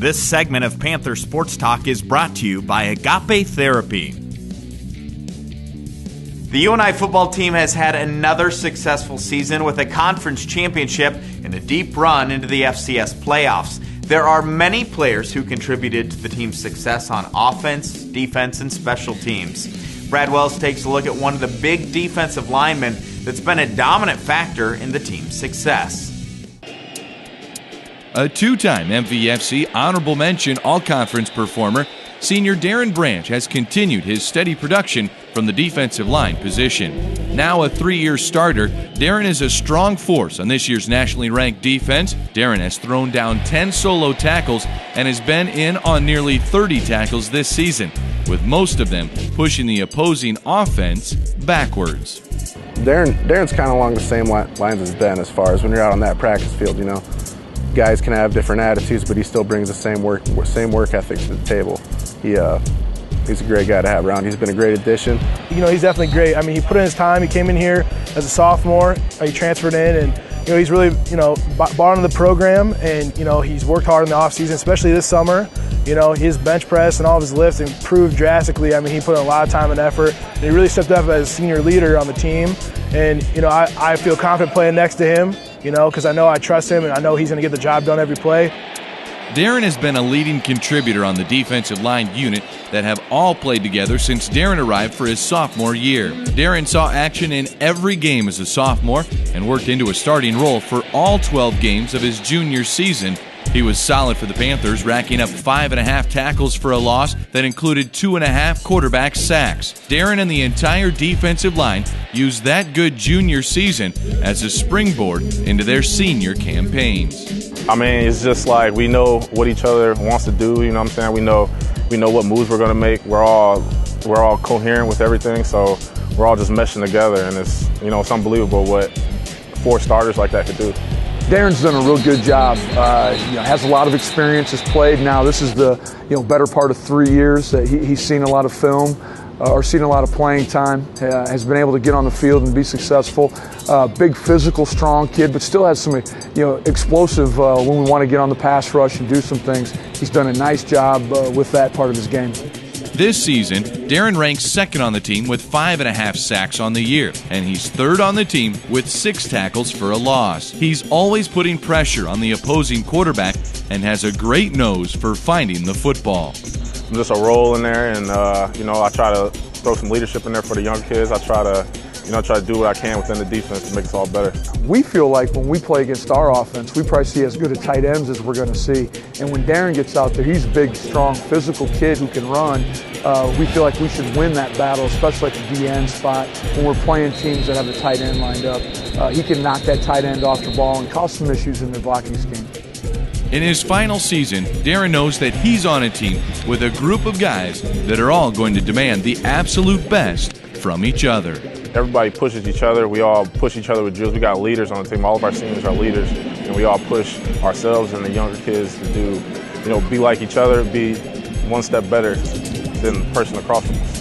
This segment of Panther Sports Talk is brought to you by Agape Therapy. The UNI football team has had another successful season with a conference championship and a deep run into the FCS playoffs. There are many players who contributed to the team's success on offense, defense, and special teams. Brad Wells takes a look at one of the big defensive linemen that's been a dominant factor in the team's success. A two-time MVFC honorable mention all-conference performer, senior Darren Branch has continued his steady production from the defensive line position. Now a three-year starter, Darren is a strong force on this year's nationally ranked defense. Darren has thrown down 10 solo tackles and has been in on nearly 30 tackles this season, with most of them pushing the opposing offense backwards. Darren's kind of along the same lines as Ben as far as when you're out on that practice field, you know. Guys can have different attitudes, but he still brings the same work ethic to the table. He's a great guy to have around. He's been a great addition. You know, he's definitely great. I mean, he put in his time. He came in here as a sophomore. He transferred in, and you know, he's really bought into the program, and you know, he's worked hard in the offseason, especially this summer. You know, his bench press and all of his lifts improved drastically. I mean, he put in a lot of time and effort, and he really stepped up as a senior leader on the team. And you know, I feel confident playing next to him. You know, because I trust him, and I know he's going to get the job done every play. Darren has been a leading contributor on the defensive line unit that have all played together since Darren arrived for his sophomore year. Darren saw action in every game as a sophomore and worked into a starting role for all 12 games of his junior season. He was solid for the Panthers, racking up 5.5 tackles for a loss that included 2.5 quarterback sacks. Darren and the entire defensive line used that good junior season as a springboard into their senior campaigns. I mean, it's just like we know what each other wants to do, you know what I'm saying? We know what moves we're going to make. We're all coherent with everything, so we're all just meshing together, and it's it's unbelievable what 4 starters like that could do. Darren's done a real good job. Has a lot of experience, has played. Now this is the better part of 3 years that he's seen a lot of film or seen a lot of playing time. Has been able to get on the field and be successful. Big, physical, strong kid, but still has some explosive when we want to get on the pass rush and do some things. He's done a nice job with that part of his game. This season, Darren ranks second on the team with 5.5 sacks on the year, and he's third on the team with 6 tackles for a loss. He's always putting pressure on the opposing quarterback and has a great nose for finding the football. I'm just a role in there, and I try to throw some leadership in there for the young kids. I try to do what I can within the defense to make us all better. We feel like when we play against our offense, we probably see as good a tight ends as we're going to see. And when Darren gets out there, he's a big, strong, physical kid who can run. We feel like we should win that battle, especially at the DN spot when we're playing teams that have a tight end lined up. He can knock that tight end off the ball and cause some issues in their blocking scheme. In his final season, Darren knows that he's on a team with a group of guys that are all going to demand the absolute best from each other. Everybody pushes each other. We all push each other with drills. We got leaders on the team. All of our seniors are leaders, and we all push ourselves and the younger kids to be like each other, be one step better than the person across from us.